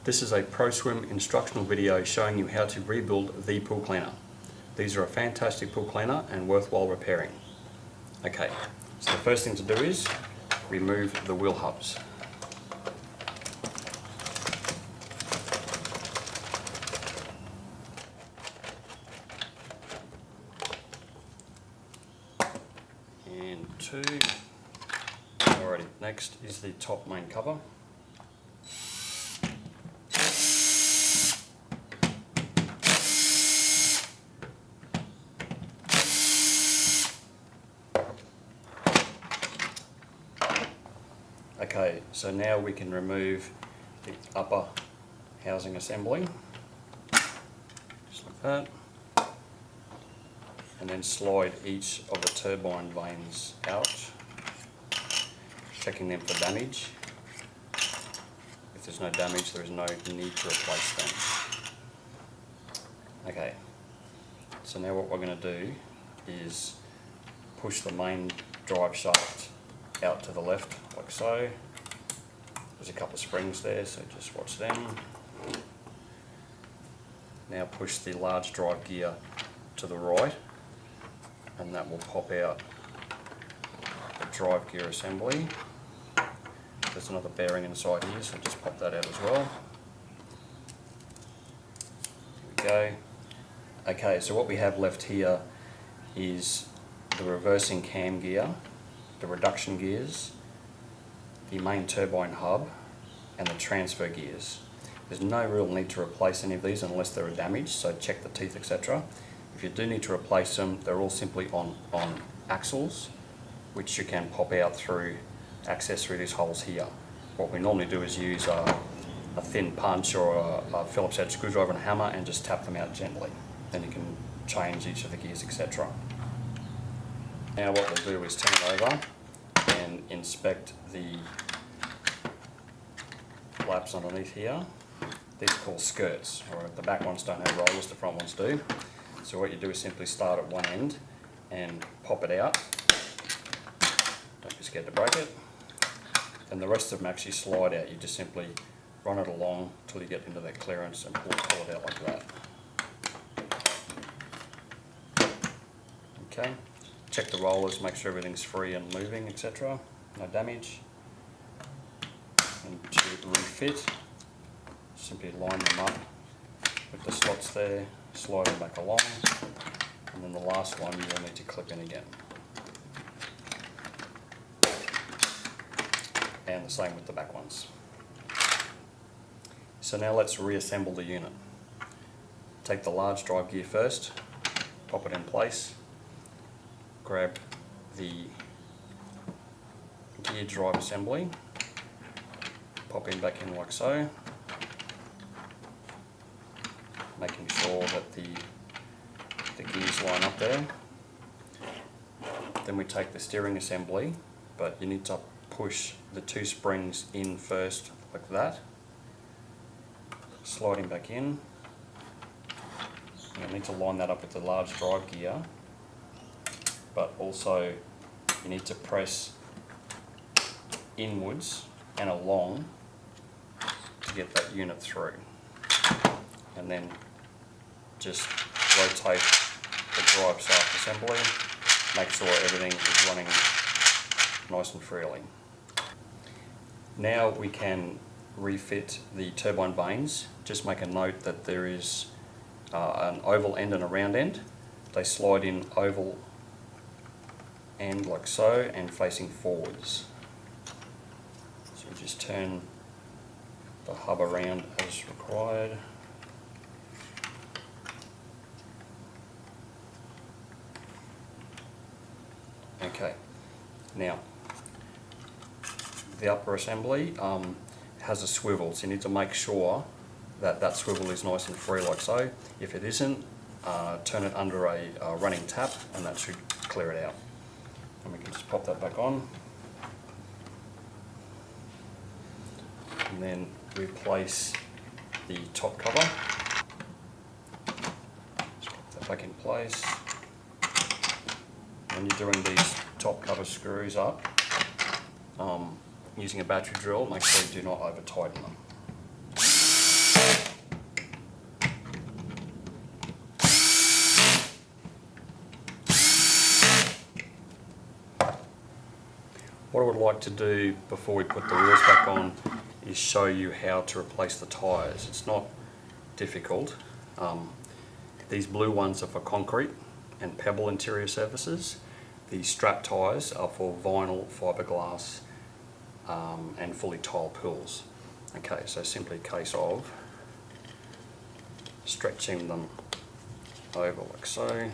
This is a Proswim instructional video showing you how to rebuild the pool cleaner. These are a fantastic pool cleaner and worthwhile repairing. Okay, so the first thing to do is remove the wheel hubs. And two. Alrighty, next is the top main cover. Okay, so now we can remove the upper housing assembly, just like that, and then slide each of the turbine vanes out, checking them for damage. If there's no damage, there is no need to replace them. Okay, so now what we're going to do is push the main drive shaft out to the left, like so. There's a couple of springs there, so just watch them. Now push the large drive gear to the right, and that will pop out the drive gear assembly. There's another bearing inside here, so just pop that out as well. There we go. Okay, so what we have left here is the reversing cam gear, the reduction gears, the main turbine hub, and the transfer gears. There's no real need to replace any of these unless they're damaged, so check the teeth, etc. If you do need to replace them, they're all simply on axles, which you can pop out through, access through these holes here. What we normally do is use a thin punch or a Phillips head screwdriver and a hammer and just tap them out gently. Then you can change each of the gears, etc. Now what we'll do is turn it over and inspect the flaps underneath here. These are called skirts, or the back ones don't have rollers, the front ones do. So what you do is simply start at one end and pop it out. Don't be scared to break it. And the rest of them actually slide out. You just simply run it along till you get into that clearance and pull it out like that. Okay. Check the rollers, make sure everything's free and moving, etc. No damage. And to refit, simply line them up with the slots there, slide them back along, and then the last one you'll need to clip in again. And the same with the back ones. So now let's reassemble the unit. Take the large drive gear first, pop it in place. Grab the gear drive assembly, pop in back in like so, making sure that the gears line up there. Then we take the steering assembly, but you need to push the two springs in first like that, sliding back in. You'll need to line that up with the large drive gear, but also you need to press inwards and along to get that unit through. And then just rotate the drive shaft assembly, make sure everything is running nice and freely. Now we can refit the turbine vanes. Just make a note that there is an oval end and a round end. They slide in oval end like so and facing forwards. So we just turn the hub around as required. Okay, now the upper assembly has a swivel, so you need to make sure that that swivel is nice and free like so. If it isn't, turn it under a running tap and that should clear it out. And we can just pop that back on. And then replace the top cover. Just pop that back in place. When you're doing these top cover screws up, using a battery drill, make sure you do not over tighten them. would like to do before we put the wheels back on is show you how to replace the tyres. It's not difficult. These blue ones are for concrete and pebble interior surfaces. The strap tyres are for vinyl, fiberglass and fully tiled pools. Okay, so simply a case of stretching them over like so,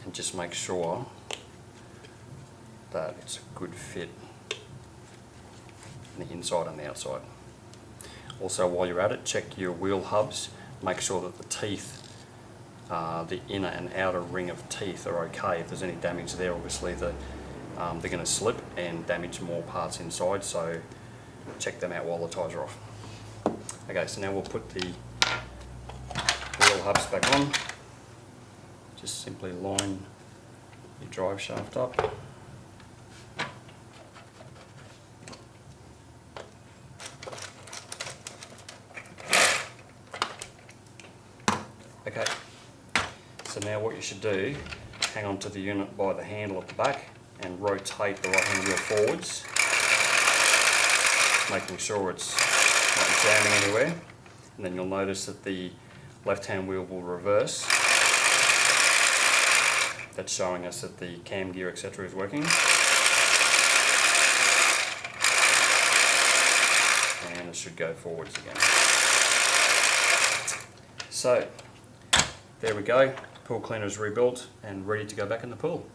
and just make sure that it's a good fit on the inside and the outside. Also, while you're at it, check your wheel hubs, make sure that the teeth, the inner and outer ring of teeth are okay. If there's any damage there, obviously they're going to slip and damage more parts inside, so check them out while the tyres are off. Okay, so now we'll put the wheel hubs back on. Just simply line your drive shaft up. Okay, so now what you should do, hang on to the unit by the handle at the back and rotate the right hand wheel forwards, making sure it's not jamming anywhere, and then you'll notice that the left hand wheel will reverse. That's showing us that the cam gear, etc. is working. And it should go forwards again. So, there we go. Pool cleaner is rebuilt and ready to go back in the pool.